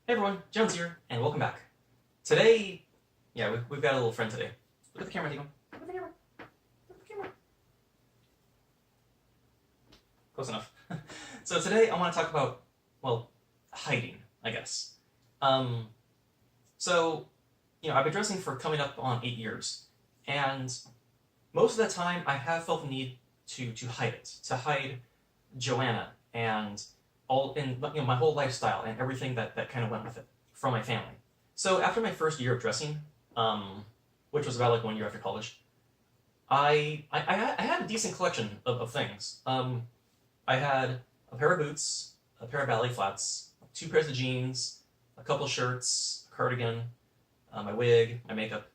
Hey everyone, Jones here, and welcome back. Today, we've got a little friend today. Look at the camera, Diego. Look at the camera. Look at the camera. Close enough. So today I want to talk about, well, hiding, I guess. I've been dressing for coming up on 8 years, and most of the time I have felt the need to hide it, to hide Joanna and my whole lifestyle and everything that kind of went with it from my family. So after my first year of dressing, which was about like 1 year after college, I had a decent collection of things. I had a pair of boots, a pair of ballet flats, 2 pairs of jeans, a couple shirts, a cardigan, my wig, my makeup.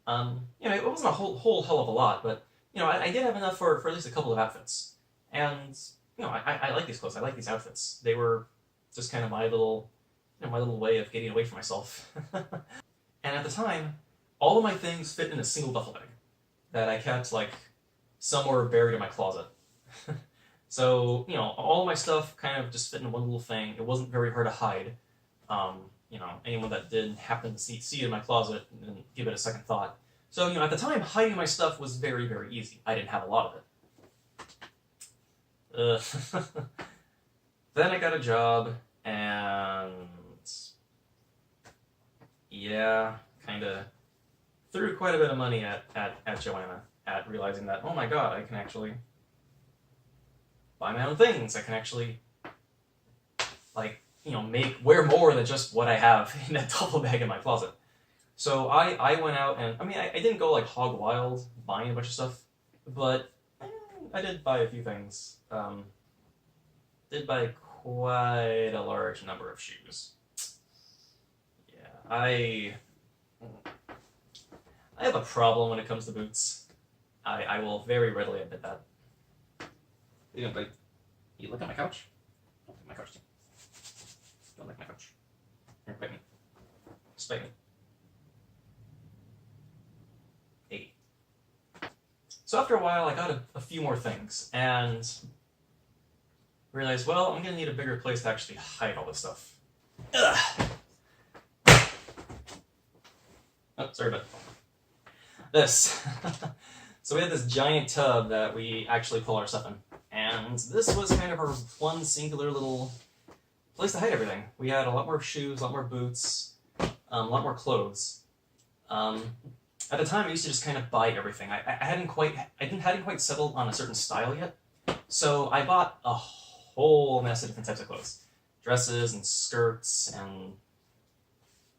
It wasn't a whole hell of a lot, but I did have enough for at least a couple of outfits. And I like these clothes. I like these outfits. They were just kind of my little way of getting away from myself. And at the time, all of my things fit in a single duffel bag that I kept like somewhere buried in my closet. So all of my stuff kind of just fit in one little thing. It wasn't very hard to hide. Anyone that did happen to see it in my closet and give it a second thought. So at the time, hiding my stuff was very, very easy. I didn't have a lot of it. Then I got a job, and kind of threw quite a bit of money at Joanna, at realizing that, oh my god, I can actually buy my own things. I can actually, wear more than just what I have in that duffel bag in my closet. So I went out and, I didn't go like hog wild buying a bunch of stuff, but I did buy a few things. Did buy quite a large number of shoes. Yeah, I have a problem when it comes to boots. I will very readily admit that. You look at my couch? Don't look at my couch. Don't like my couch. Here, bite me. Just bite me. Hey. So after a while, I got a few more things, and realized, well, I'm going to need a bigger place to actually hide all this stuff. Ugh. Oh, sorry about this. So we had this giant tub that we actually pull our stuff in, and this was kind of our one singular little place to hide everything. We had a lot more shoes, a lot more boots, a lot more clothes. At the time, I used to just kind of buy everything. I hadn't quite settled on a certain style yet, so I bought a whole mess of different types of clothes, dresses and skirts and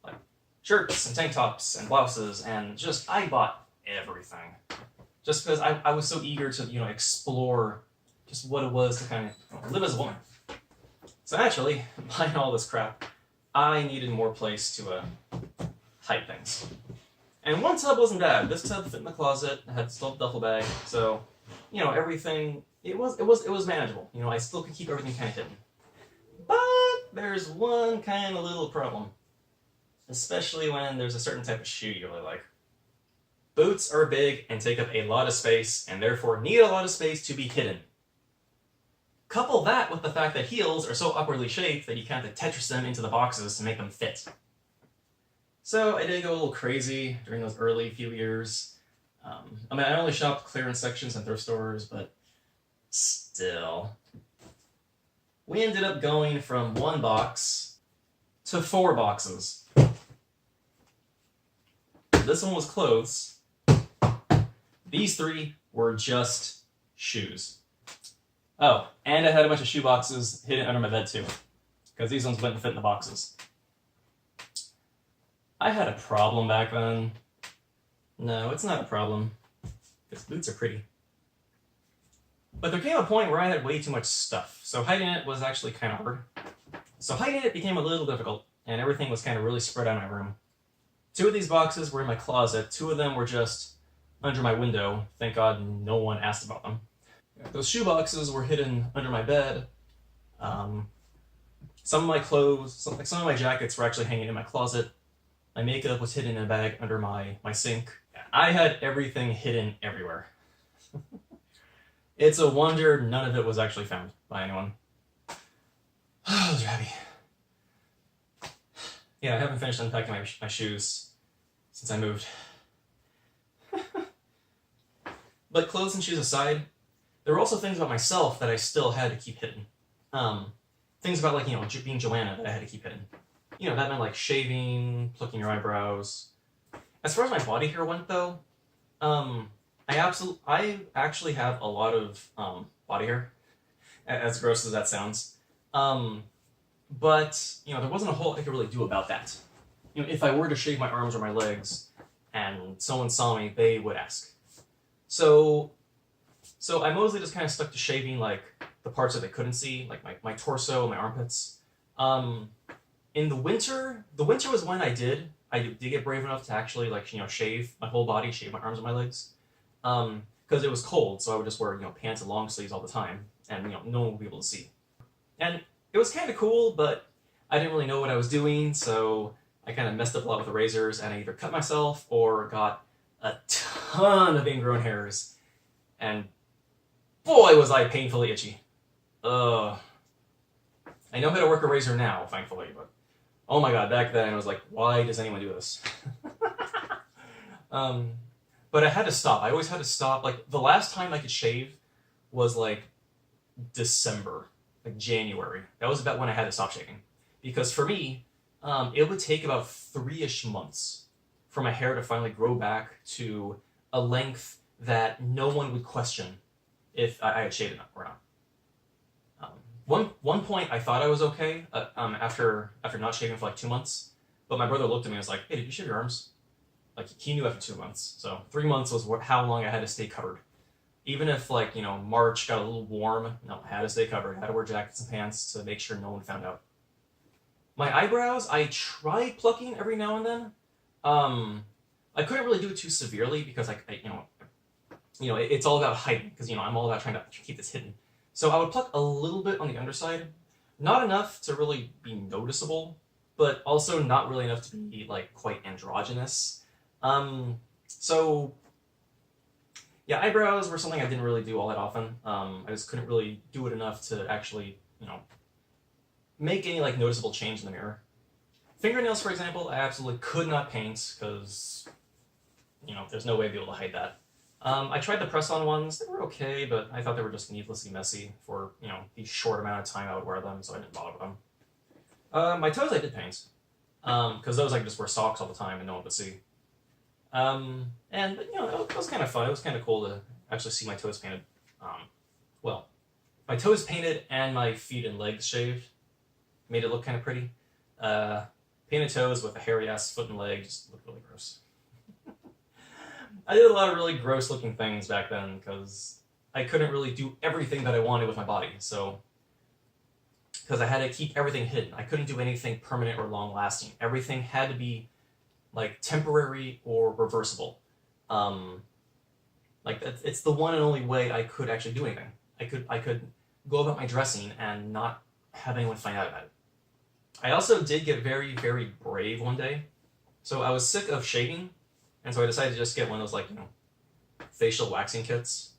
like shirts and tank tops and blouses, and I bought everything, just because I was so eager to explore just what it was to kind of live as a woman. So naturally, buying all this crap, I needed more place to hide things. And one tub wasn't bad. This tub fit in the closet. It had a still duffel bag, so everything. It was manageable. I still could keep everything kind of hidden. But there's one kind of little problem, especially when there's a certain type of shoe you really like. Boots are big and take up a lot of space, and therefore need a lot of space to be hidden. Couple that with the fact that heels are so awkwardly shaped that you kind of Tetris them into the boxes to make them fit. So I did go a little crazy during those early few years. I only shopped clearance sections and thrift stores, but still. We ended up going from 1 box to 4 boxes. This one was clothes. These 3 were just shoes. Oh, and I had a bunch of shoe boxes hidden under my bed too, because these ones wouldn't fit in the boxes. I had a problem back then. No, it's not a problem, because boots are pretty. But there came a point where I had way too much stuff, so hiding it was actually kind of hard. So hiding it became a little difficult, and everything was kind of really spread out in my room. 2 of these boxes were in my closet, 2 of them were just under my window. Thank God no one asked about them. Those shoe boxes were hidden under my bed. Some of my clothes, some of my jackets were actually hanging in my closet. My makeup was hidden in a bag under my sink. I had everything hidden everywhere. It's a wonder none of it was actually found by anyone. Oh, Drabby. Yeah, I haven't finished unpacking my shoes since I moved. But clothes and shoes aside, there were also things about myself that I still had to keep hidden. Things about, like, you know, being Joanna that I had to keep hidden. You know, that meant like shaving, plucking your eyebrows. As far as my body hair went, though, I actually have a lot of body hair, as gross as that sounds. But you know, there wasn't a whole lot I could really do about that. You know, if I were to shave my arms or my legs, and someone saw me, they would ask. So I mostly just kind of stuck to shaving like the parts that they couldn't see, like my torso, my armpits. In the winter was when I did get brave enough to actually, like, you know, shave my whole body, shave my arms and my legs. Because it was cold, so I would just wear, you know, pants and long sleeves all the time, and, you know, no one would be able to see. And it was kind of cool, but I didn't really know what I was doing, so I kind of messed up a lot with the razors, and I either cut myself or got a ton of ingrown hairs, and boy was I painfully itchy. I know how to work a razor now, thankfully, but oh my god, back then I was like, why does anyone do this? But I had to stop. I always had to stop. Like, the last time I could shave was like December, like January. That was about when I had to stop shaving. Because for me, it would take about 3-ish months for my hair to finally grow back to a length that no one would question if I had shaved it or not. One point I thought I was okay after not shaving for like 2 months, but my brother looked at me and was like, "Hey, did you shave your arms?" Like, he knew after 2 months. So 3 months was how long I had to stay covered. Even if, like, you know, March got a little warm, no, I had to stay covered. I had to wear jackets and pants to make sure no one found out. My eyebrows, I tried plucking every now and then. I couldn't really do it too severely because it's all about hiding, because, you know, I'm all about trying to keep this hidden. So I would pluck a little bit on the underside, not enough to really be noticeable, but also not really enough to be, like, quite androgynous. So yeah, eyebrows were something I didn't really do all that often. I just couldn't really do it enough to actually, you know, make any, like, noticeable change in the mirror. Fingernails, for example, I absolutely could not paint because, you know, there's no way I'd be able to hide that. I tried the press-on ones. They were okay, but I thought they were just needlessly messy for, you know, the short amount of time I would wear them, so I didn't bother with them. My toes I did paint, because those I could just wear socks all the time and no one would see. And, you know, it was kind of fun. It was kind of cool to actually see my toes painted. Well, my toes painted and my feet and legs shaved made it look kind of pretty. Painted toes with a hairy-ass foot and leg just looked really gross. I did a lot of really gross-looking things back then because I couldn't really do everything that I wanted with my body, so... Because I had to keep everything hidden. I couldn't do anything permanent or long-lasting. Everything had to be, like, temporary or reversible. Like, it's the one and only way I could actually do anything. I could go about my dressing and not have anyone find out about it. I also did get very, very brave one day. So I was sick of shaving, and so I decided to just get one of those, like, you know, facial waxing kits.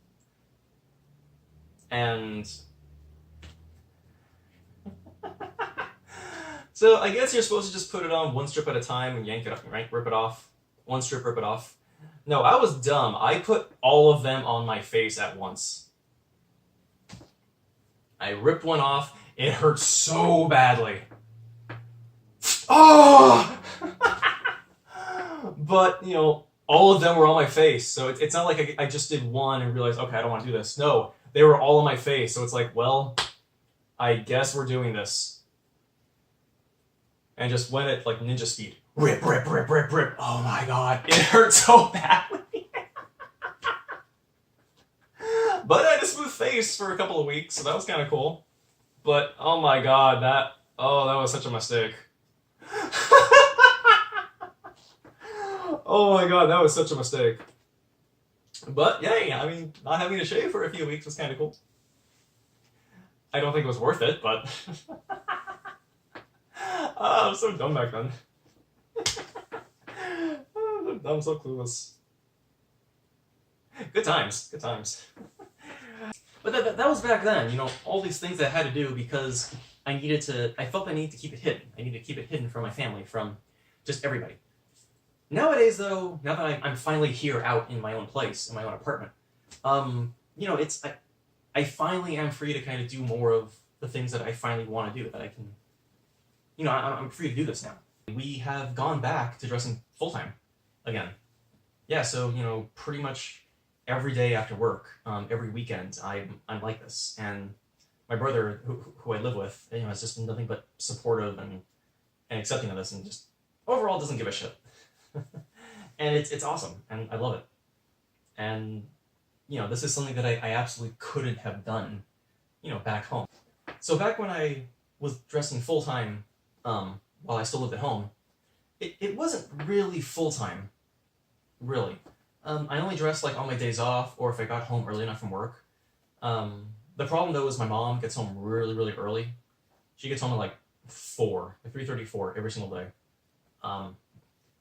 And... So I guess you're supposed to just put it on one strip at a time and yank it up, right? Rip it off. One strip, rip it off. No, I was dumb. I put all of them on my face at once. I ripped one off. It hurt so badly. Oh! But, you know, all of them were on my face. So it's not like I just did one and realized, okay, I don't want to do this. No, they were all on my face. So it's like, well, I guess we're doing this. And just went at, like, ninja speed. Rip, rip, rip, rip, rip. Oh my god, it hurt so badly. But I had a smooth face for a couple of weeks, so that was kind of cool. But, oh my god, that was such a mistake. Oh my god, that was such a mistake. But, yay, I mean, not having to shave for a few weeks was kind of cool. I don't think it was worth it, but... I'm so dumb back then. I'm so clueless. Good times, good times. But that was back then, you know, all these things I had to do because I felt I needed to keep it hidden. I needed to keep it hidden from my family, from just everybody. Nowadays, though, now that I'm finally here out in my own place, in my own apartment, you know, I finally am free to kind of do more of the things that I finally want to do, that I can, you know, I'm free to do this now. We have gone back to dressing full-time again. Yeah, so, you know, pretty much every day after work, every weekend, I'm like this. And my brother, who I live with, you know, is just nothing but supportive and accepting of this, and just overall doesn't give a shit. And it's awesome, and I love it. And, you know, this is something that I absolutely couldn't have done, you know, back home. So back when I was dressing full-time, while I still lived at home, it wasn't really full-time, really. I only dressed like on my days off, or if I got home early enough from work. The problem though is my mom gets home really, really early. She gets home at like 3:34 every single day.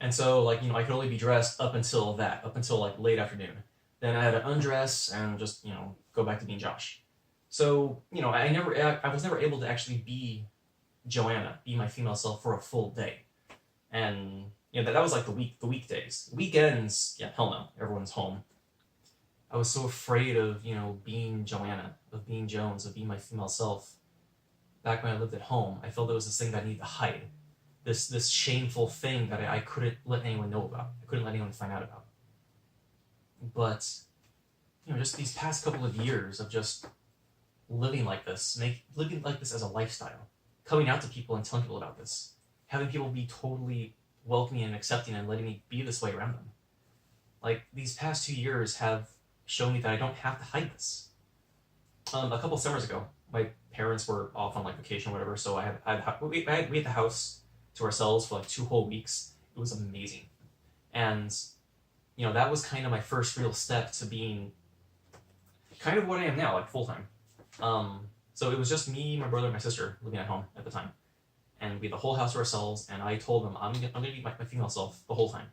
And so, like, you know, I could only be dressed up until like late afternoon. Then I had to undress and just, you know, go back to being Josh. So, you know, I was never able to actually be Joanna, be my female self for a full day. And, you know, that was like the weekdays. Weekends, yeah, hell no, everyone's home. I was so afraid of, you know, being Joanna, of being Jones, of being my female self. Back when I lived at home, I felt there was this thing that I needed to hide. This shameful thing that I couldn't let anyone know about. I couldn't let anyone find out about. But, you know, just these past couple of years of just living like this, living like this as a lifestyle, coming out to people and telling people about this, having people be totally welcoming and accepting and letting me be this way around them. Like, these past 2 years have shown me that I don't have to hide this. A couple summers ago, my parents were off on like vacation or whatever, so we had the house to ourselves for like 2 whole weeks. It was amazing. And, you know, that was kind of my first real step to being kind of what I am now, like full-time. So it was just me, my brother, and my sister living at home at the time. And we had the whole house to ourselves, and I told them I'm gonna be my female self the whole time.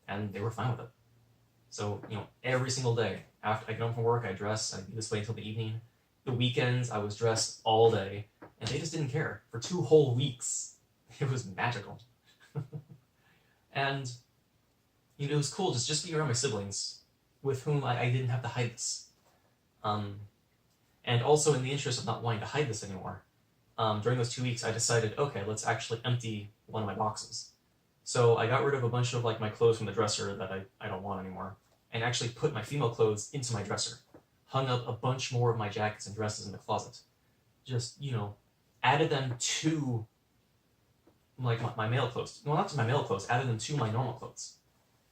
And they were fine with it. So, you know, every single day, after I get home from work, I dress, I'd be this way until the evening. The weekends, I was dressed all day, and they just didn't care. For 2 whole weeks, it was magical. And, you know, it was cool just being around my siblings, with whom I didn't have to hide this. And also in the interest of not wanting to hide this anymore, during those 2 weeks, I decided, okay, let's actually empty one of my boxes. So I got rid of a bunch of like my clothes from the dresser that I don't want anymore, and actually put my female clothes into my dresser. Hung up a bunch more of my jackets and dresses in the closet. Just, you know, added them to like my male clothes. Well, not to my male clothes, added them to my normal clothes.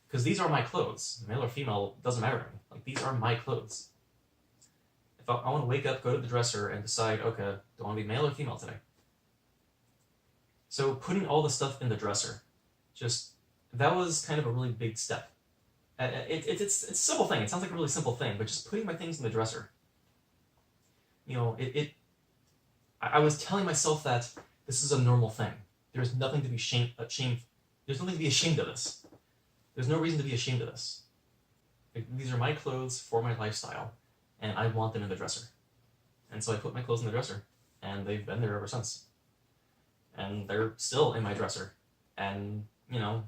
Because these are my clothes. Male or female, doesn't matter to me. Like, these are my clothes. If I want to wake up, go to the dresser, and decide, okay, do I want to be male or female today? So putting all the stuff in the dresser, that was kind of a really big step. It's a simple thing. It sounds like a really simple thing, but just putting my things in the dresser. You know, I was telling myself that this is a normal thing. There's nothing to be There's nothing to be ashamed of this. There's no reason to be ashamed of this. Like, these are my clothes for my lifestyle, and I want them in the dresser. And so I put my clothes in the dresser, and they've been there ever since. And they're still in my dresser. And, you know,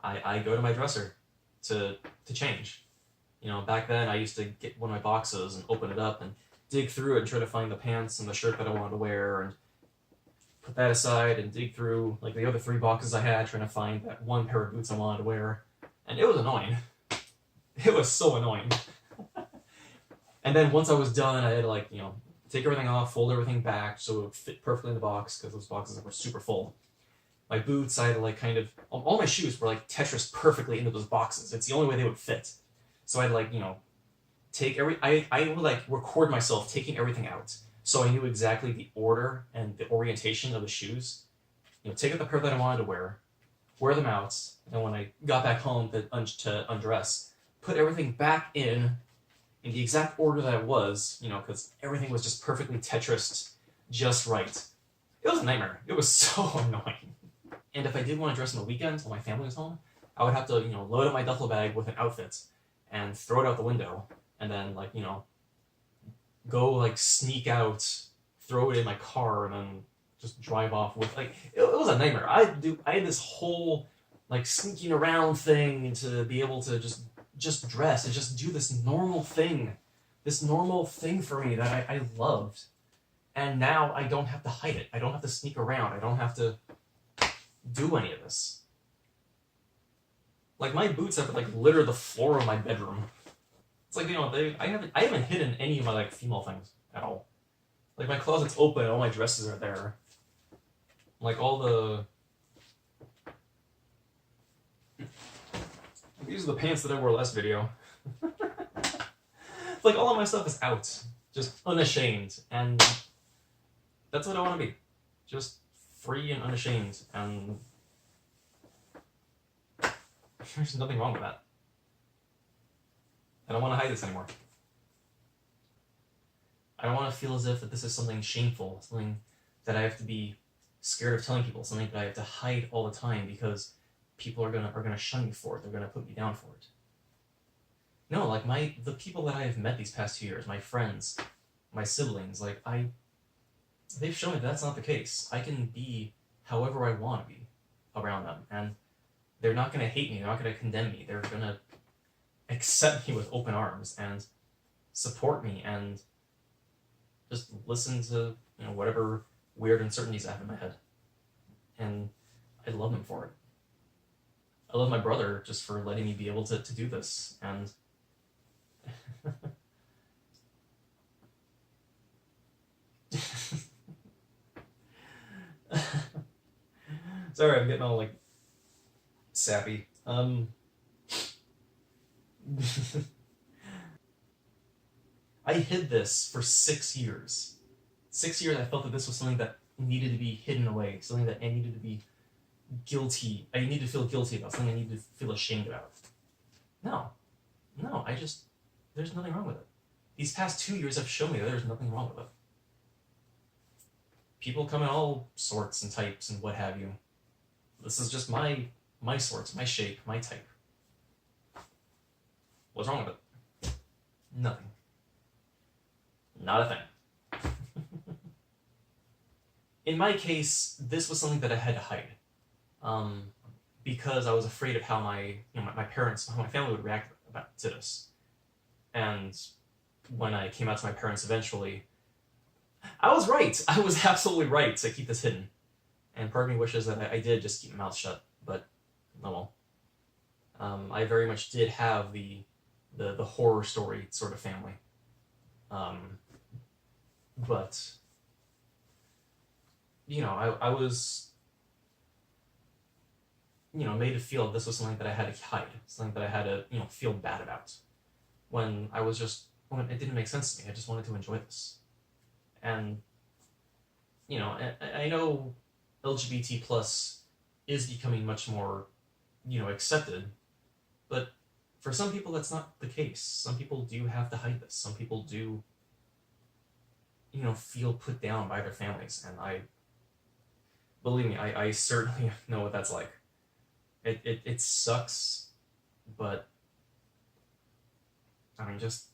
I go to my dresser to change. You know, back then I used to get one of my boxes and open it up and dig through it and try to find the pants and the shirt that I wanted to wear, and put that aside and dig through like the other 3 boxes I had, trying to find that one pair of boots I wanted to wear. And it was annoying. It was so annoying. And then once I was done, I had to, like, you know, take everything off, fold everything back so it would fit perfectly in the box, because those boxes were super full. My boots, I had to, like, kind of, all my shoes were like Tetris perfectly into those boxes. It's the only way they would fit. So I'd, like, you know, I would, like, record myself taking everything out, so I knew exactly the order and the orientation of the shoes. You know, take out the pair that I wanted to wear them out, and when I got back home to undress, put everything back in the exact order that it was, you know, because everything was just perfectly Tetrised just right. It was a nightmare. It was so annoying. And if I did want to dress on the weekends while my family was home, I would have to, you know, load up my duffel bag with an outfit and throw it out the window, and then, like, you know, go, like, sneak out throw it in my car and then just drive off with, like, it was a nightmare. I had this whole, like, sneaking around thing to be able to just dress and just do this normal thing for me that I loved. And now I don't have to hide it. I don't have to sneak around. I don't have to do any of this. Like, my boots have, like, littered the floor of my bedroom. It's like, I haven't hidden any of my, like, female things at all. Like, my closet's open and all my dresses are there. Like, all the... These are the pants that I wore last video. Like, all of my stuff is out. Just unashamed. And that's what I want to be. Just free and unashamed. And there's nothing wrong with that. I don't want to hide this anymore. I don't want to feel as if that this is something shameful, something that I have to be scared of telling people, something that I have to hide all the time because people are gonna shun me for it. They're gonna put me down for it. No, like the people that I have met these past 2 years, my friends, my siblings, like they've shown me that's not the case. I can be however I want to be around them, and they're not gonna hate me. They're not gonna condemn me. They're gonna accept me with open arms and support me and just listen to whatever weird uncertainties I have in my head. And I love them for it. I love my brother just for letting me be able to do this. And sorry, I'm getting all like sappy. I hid this for 6 years. 6 years I felt that this was something that needed to be hidden away, something that I needed to be guilty. I needed to feel guilty about, something I needed to feel ashamed about. No, there's nothing wrong with it. These past 2 years have shown me that there's nothing wrong with it. People come in all sorts and types and what have you. This is just my sorts, my shape, my type. What's wrong with it? Nothing. Not a thing. In my case, this was something that I had to hide, because I was afraid of how my parents, how my family would react to this. And when I came out to my parents eventually, I was right. I was absolutely right to keep this hidden. And part of me wishes that I did just keep my mouth shut, but oh well. I very much did have the horror story sort of family. But I was made to feel this was something that I had to hide, something that I had to feel bad about, when it didn't make sense to me. I just wanted to enjoy this. And I know LGBT plus is becoming much more accepted, but for some people that's not the case. Some people do have to hide this. Some people do feel put down by their families, and believe me, I certainly know what that's like. It sucks, but I mean, just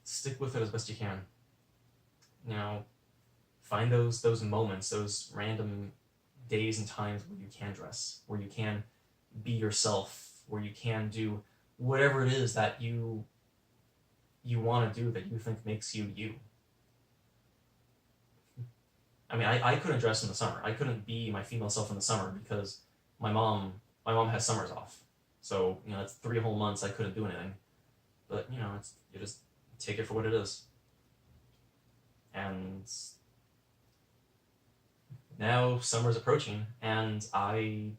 stick with it as best you can. Find those moments, those random days and times where you can dress, where you can be yourself, where you can do whatever it is that you want to do, that you think makes you you. I mean, I couldn't dress in the summer. I couldn't be my female self in the summer because my mom has summers off. So, it's 3 whole months I couldn't do anything. But, you just take it for what it is. And now summer's approaching, and I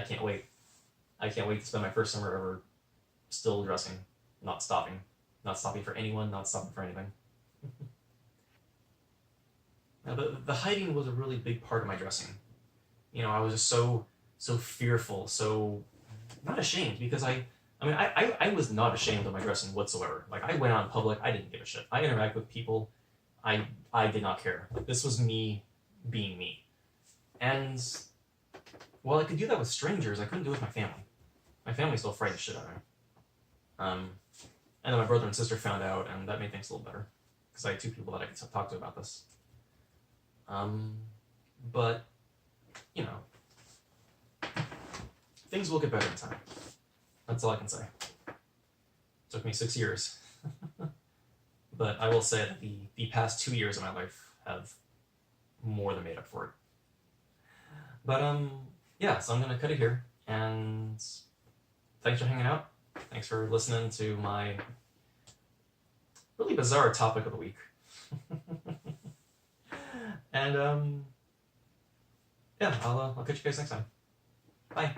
can't wait. I can't wait to spend my first summer ever still dressing, not stopping. Not stopping for anyone, not stopping for anything. Now, the hiding was a really big part of my dressing. I was just so fearful, so not ashamed, because I was not ashamed of my dressing whatsoever. Like, I went out in public, I didn't give a shit. I interacted with people, I did not care. Like, this was me being me. And while I could do that with strangers, I couldn't do it with my family. My family still frightened the shit out of me. And then my brother and sister found out, and that made things a little better, because I had 2 people that I could talk to about this. But, you know, things will get better in time. That's all I can say. It took me 6 years. But I will say that the past 2 years of my life have more than made up for it. But, yeah, so I'm going to cut it here. And thanks for hanging out. Thanks for listening to my really bizarre topic of the week. And, yeah, I'll catch you guys next time. Bye.